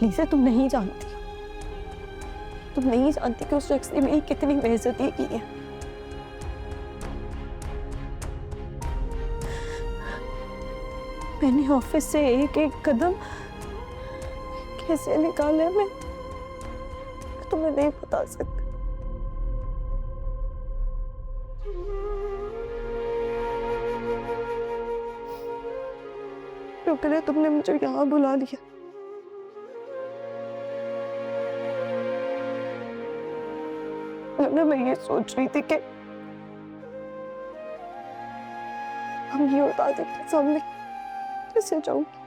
Lisa, तुम नहीं जानती, तुम नहीं जानती कि उस शख्स ने मेरी कितनी बेइज्जती की है। मैंने ऑफिस से एक एक कदम कैसे निकाले मैं तुम्हें नहीं बता सकती। शुक्र है तुमने मुझे यहाँ बुला लिया। वरना मैं ये सोच रही थी कि हम ये दादी के सामने कैसे जाऊंगी।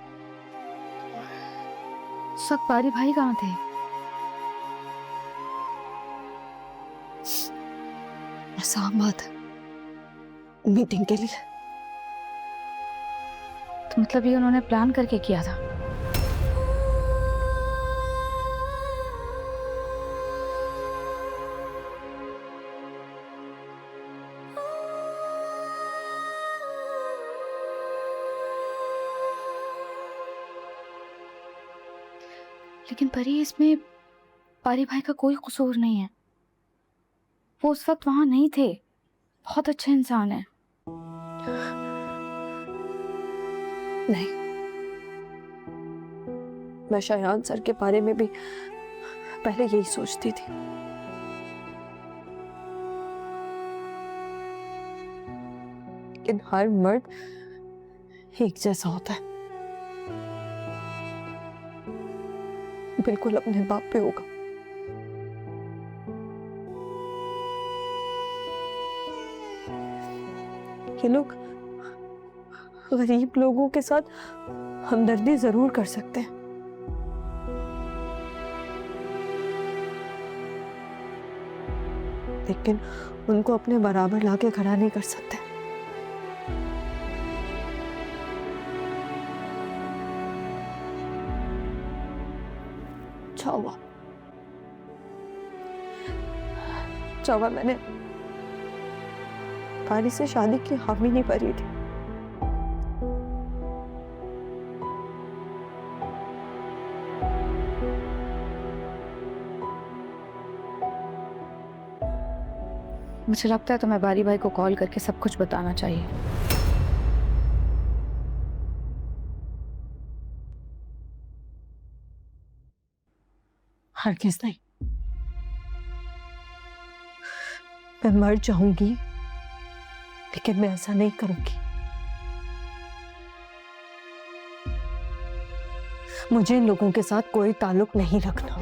उस वक्त पारी भाई कहाँ थे? इस्लामाबाद मीटिंग के लिए। तो मतलब ये उन्होंने प्लान करके किया था? लेकिन परी, इसमें पारी भाई का कोई कसूर नहीं है। वो उस वक्त वहां नहीं थे। बहुत अच्छे इंसान है। नहीं, मैं शायान सर के बारे में भी पहले यही सोचती थी। लेकिन हर मर्द एक जैसा होता है, बिल्कुल अपने बाप पे होगा। ये लोग गरीब लोगों के साथ हमदर्दी जरूर कर सकते हैं, लेकिन उनको अपने बराबर लाके खड़ा नहीं कर सकते। चावा मैंने पारी से शादी की हामी नहीं भरी थी। मुझे लगता है तुम्हें बारी भाई को कॉल करके सब कुछ बताना चाहिए। हरगिज़ नहीं, मैं मर जाऊंगी लेकिन मैं ऐसा नहीं करूंगी। मुझे इन लोगों के साथ कोई ताल्लुक नहीं रखना।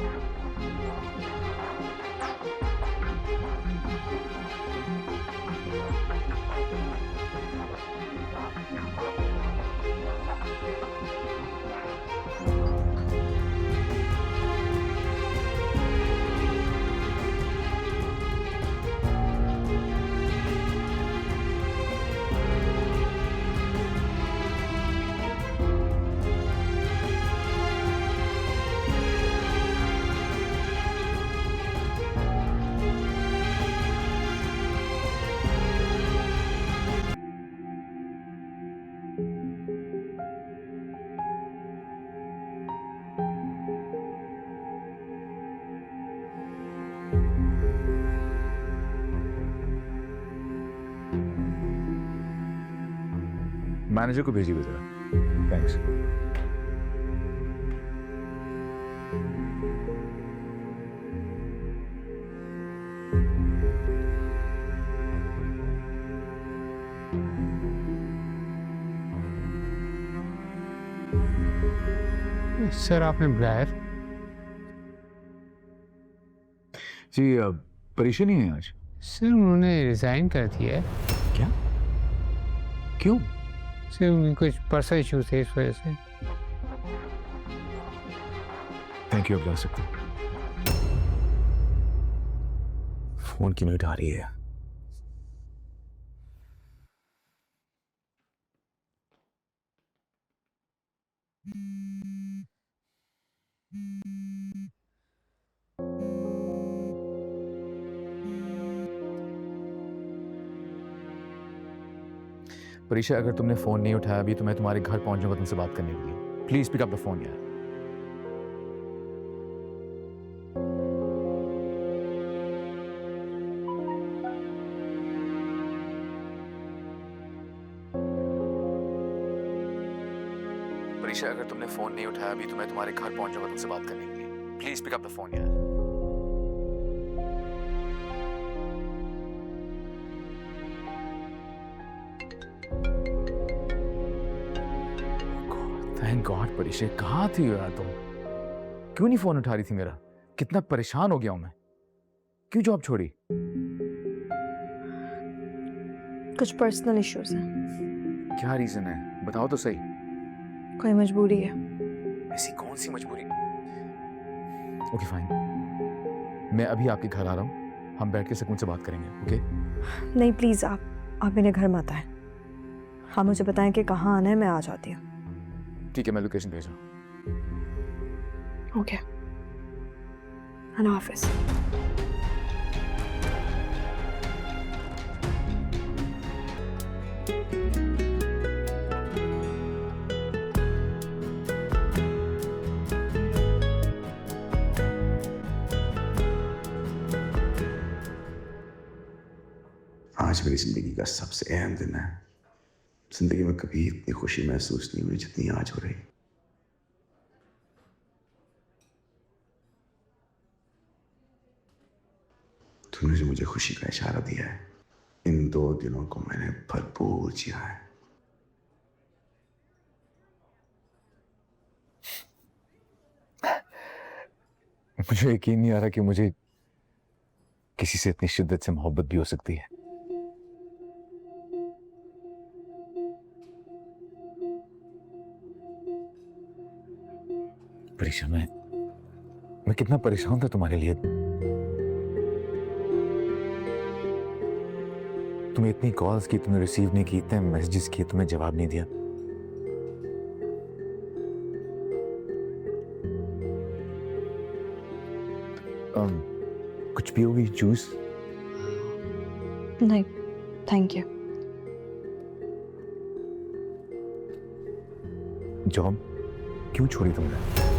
मैनेजर को भेजिए जरा। थैंक्स। सर, आपने बुलाया? जी, परीक्षा नहीं है आज। सर, उन्होंने रिजाइन कर दिया है। क्या? क्यों? सर, उनके कुछ पर्सनल इश्यूज थे, इस वजह से। थैंक यू, आप जा सकते हैं। फोन क्यों नहीं उठा रही है? परीक्षा, अगर तुमने फोन नहीं उठाया अभी तो मैं तुम्हारे घर पहुंच जाऊंगा तुमसे बात करने के लिए। Please pick up the phone यार। परीक्षा, अगर तुमने फोन नहीं उठाया अभी तो मैं तुम्हारे घर पहुंच जाऊंगा तुमसे बात करने के लिए। Please pick up the phone यार। थैंक गॉड परीक्षा, कहाँ थी यार तुम? क्यों नहीं फोन उठा रही थी मेरा? कितना परेशान हो गया हूं मैं। क्यों जॉब छोड़ी? कुछ पर्सनल इश्यूज हैं। क्या रीजन है, बताओ तो सही। कोई मजबूरी है। ऐसी कौन सी मजबूरी? ओके फाइन, मैं अभी आपके घर आ रहा हूँ, हम बैठ के सुकून से बात करेंगे। ओके? नहीं प्लीज, आप मेरे घर मत आए। हाँ मुझे बताएं कि कहाँ आना है, मैं आ जाती हूँ। ठीक है, मैं लोकेशन भेज रहा हूँ। ओके, अल्लाह हाफिज। आज मेरी जिंदगी का सबसे अहम दिन है। जिंदगी में कभी इतनी खुशी महसूस नहीं हुई जितनी आज हो रही। तुमने जो मुझे खुशी का इशारा दिया है, इन 2 दिनों को मैंने भरपूर जिया है। मुझे यकीन नहीं आ रहा कि मुझे किसी से इतनी शिद्दत से मोहब्बत भी हो सकती है। परीक्षा, मैं कितना परेशान था तुम्हारे लिए। तुम्हें इतनी कॉल्स की, तुमने रिसीव नहीं की, इतने मैसेजेस किए, तुम्हें जवाब नहीं दिया। कुछ पियोगी जूस? नहीं थैंक यू। जॉब क्यों छोड़ी तुमने?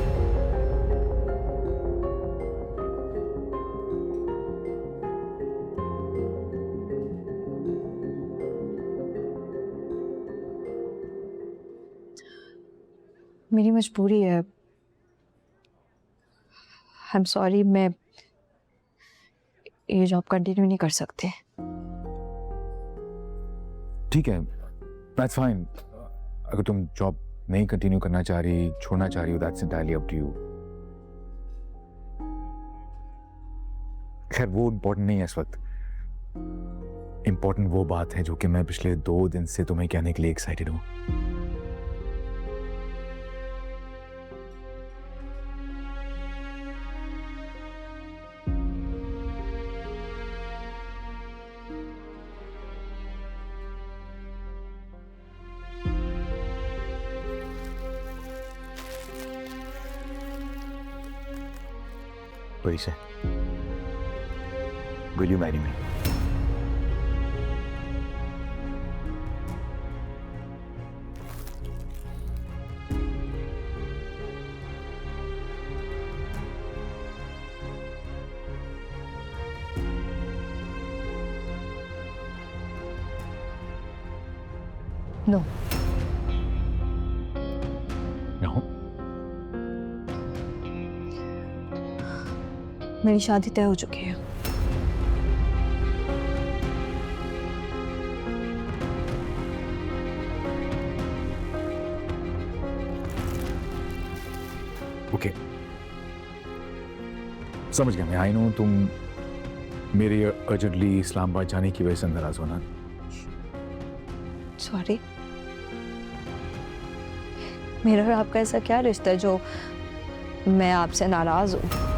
मेरी मजबूरी है। आई एम सॉरी, मैं ये जॉब कंटिन्यू नहीं कर सकती। ठीक है, दैट्स फाइन। अगर तुम जॉब नहीं कंटिन्यू करना चाह रही, छोड़ना चाह रही हो, that's entirely up to you. खैर वो इम्पोर्टेंट नहीं है इस वक्त। इम्पोर्टेंट वो बात है जो कि मैं पिछले 2 दिन से तुम्हें कहने के लिए एक्साइटेड हूं। Lisa, will you marry me? No. No? मेरी शादी तय हो चुकी है। ओके, समझ गया मैं। आई नो तुम मेरे अर्जेंटली इस्लामाबाद जाने की वजह से नाराज होना। सॉरी, मेरा और आपका ऐसा क्या रिश्ता है जो मैं आपसे नाराज हूँ?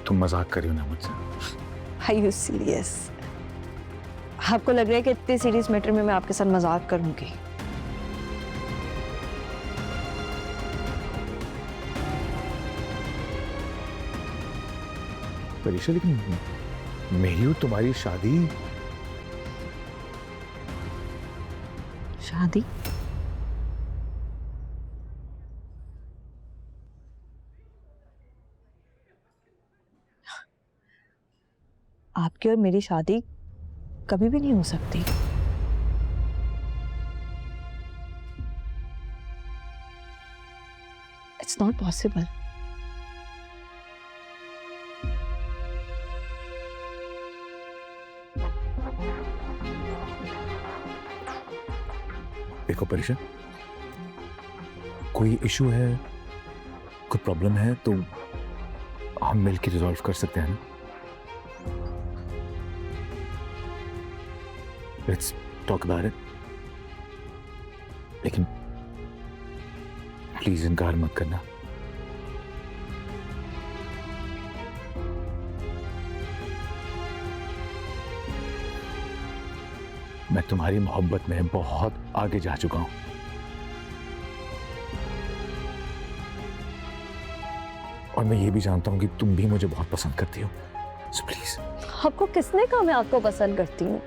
तुम मजाक कर रही हो ना मुझसे? Are you serious? आपको लग रहा है कि इतने सीरियस मैटर में मैं आपके साथ मजाक करूंगी? परीक्षा, लेकिन मेरी और तुम्हारी शादी शादी? आपकी और मेरी शादी कभी भी नहीं हो सकती। It's not possible. देखो परीक्षा, कोई इशू है, कोई प्रॉब्लम है तो हम मिलकर रिजॉल्व कर सकते हैं ना। लेट्स टॉक अबाउट इट, लेकिन प्लीज इनकार मत करना। मैं तुम्हारी मोहब्बत में बहुत आगे जा चुका हूं। और मैं ये भी जानता हूं कि तुम भी मुझे बहुत पसंद करती हो। So please. आपको किसने कहा मैं आपको पसंद करती हूँ?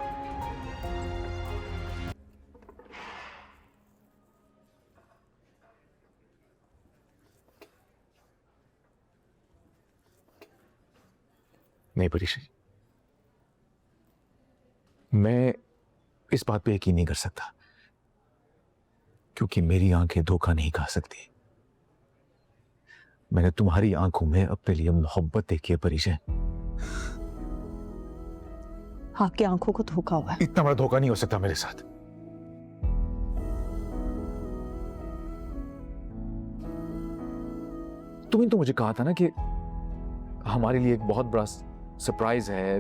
नहीं परीक्षा, मैं इस बात पे यकीन नहीं कर सकता, क्योंकि मेरी आंखें धोखा नहीं खा सकती। मैंने तुम्हारी आंखों में अपने लिए मोहब्बत देखी है परिचय। आपकी आंखों को धोखा हुआ है। इतना बड़ा धोखा नहीं हो सकता मेरे साथ। तुमने तो मुझे कहा था ना कि हमारे लिए एक बहुत बड़ा सरप्राइज है।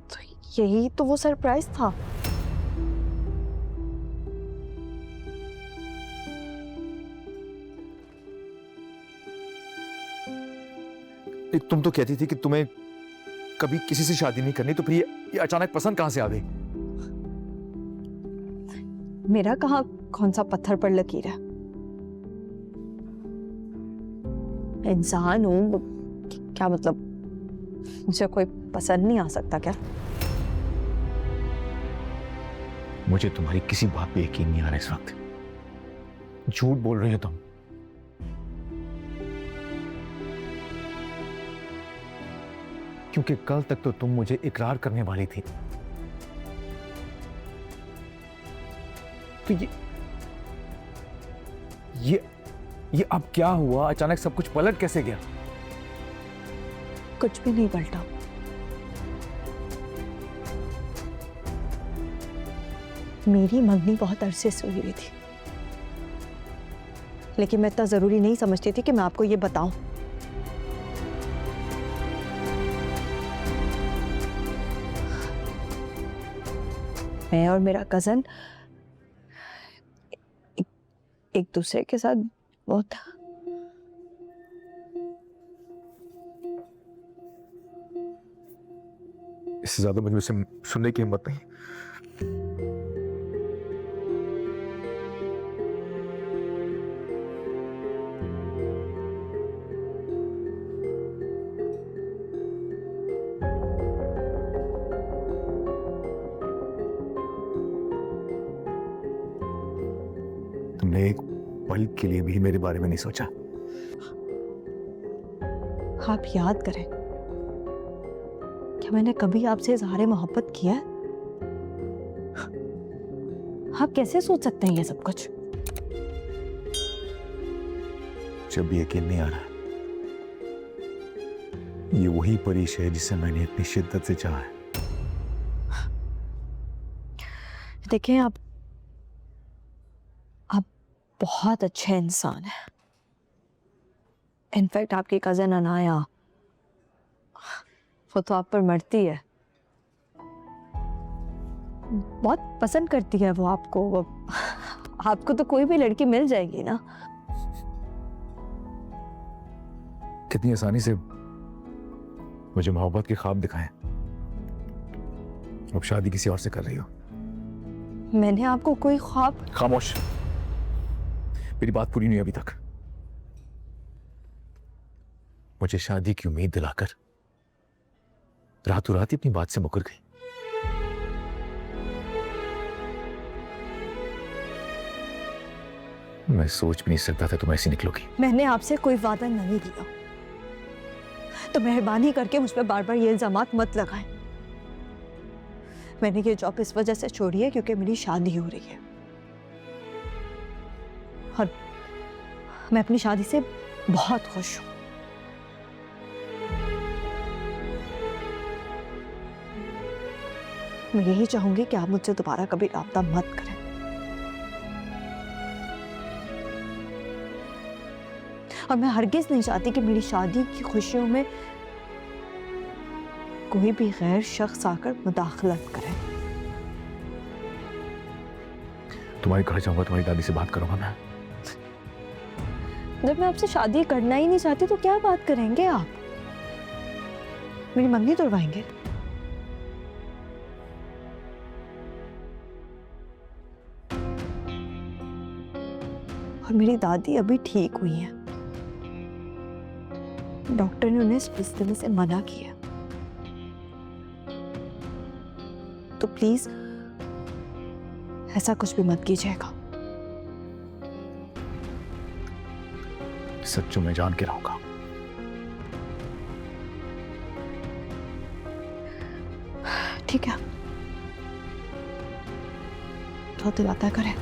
तो यही तो वो सरप्राइज था। तुम तो कहती थी कि तुम्हें कभी किसी से शादी नहीं करनी, तो फिर ये अचानक पसंद कहां से आ गई? मेरा कहाँ कौन सा पत्थर पर लकीर है? मैं इंसान हूं, क्या मतलब मुझे कोई पसंद नहीं आ सकता क्या? मुझे तुम्हारी किसी बात पे यकीन नहीं आ रहा इस वक्त। झूठ बोल रही हो तुम। क्योंकि कल तक तो तुम मुझे इकरार करने वाली थी। तो ये अब क्या हुआ? अचानक सब कुछ पलट कैसे गया? कुछ भी नहीं पलटा। मेरी मंगनी बहुत अरसे से हुई थी, लेकिन मैं इतना जरूरी नहीं समझती थी कि मैं आपको ये बताऊं। मैं और मेरा कजन एक दूसरे के साथ बहुत इससे ज्यादा मुझे उसे सुनने की हिम्मत नहीं। तुमने एक पल के लिए भी मेरे बारे में नहीं सोचा। आप याद करें, क्या मैंने कभी आपसे इजहार मोहब्बत किया है? आप कैसे सोच सकते हैं ये सब कुछ? जब भी यकीन नहीं आ रहा। ये वही परीश है जिसे मैंने इतनी शिद्दत से चाहा है। देखें, आप बहुत अच्छे इंसान हैं। इनफैक्ट आपकी कजन अनाया, वो तो आप पर मरती है, बहुत पसंद करती है वो आपको। आपको तो कोई भी लड़की मिल जाएगी ना। कितनी आसानी से मुझे मोहब्बत के ख्वाब दिखाएं। अब शादी किसी और से कर रही हो। मैंने आपको कोई ख्वाब। खामोश, मेरी बात पूरी नहीं हुई अभी तक। मुझे शादी की उम्मीद दिलाकर रातों रात ही अपनी बात से मुकर गई। मैं सोच भी नहीं सकता था तुम ऐसी निकलोगी। मैंने आपसे कोई वादा नहीं लिया, तो मेहरबानी करके मुझ पर बार बार ये इल्जामात मत लगाएं। मैंने ये जॉब इस वजह से छोड़ी है क्योंकि मेरी शादी हो रही है और मैं अपनी शादी से बहुत खुश हूं। मैं यही चाहूंगी कि आप मुझसे दोबारा कभी राब्ता मत करें। और मैं हरगिज नहीं चाहती कि मेरी शादी की खुशियों में कोई भी गैर शख्स आकर मुदाखलत करे। तुम्हारे घर जाऊंगा, तुम्हारी दादी से बात करूंगा मैं। जब मैं आपसे शादी करना ही नहीं चाहती तो क्या बात करेंगे आप? मेरी मंगनी तोड़वाएंगे? और मेरी दादी अभी ठीक हुई है, डॉक्टर ने उन्हें इस बिस्तर से मना किया। तो प्लीज ऐसा कुछ भी मत कीजिएगा। सच्चू मैं जान के रहूंगा। ठीक है, तो दिल आता करें।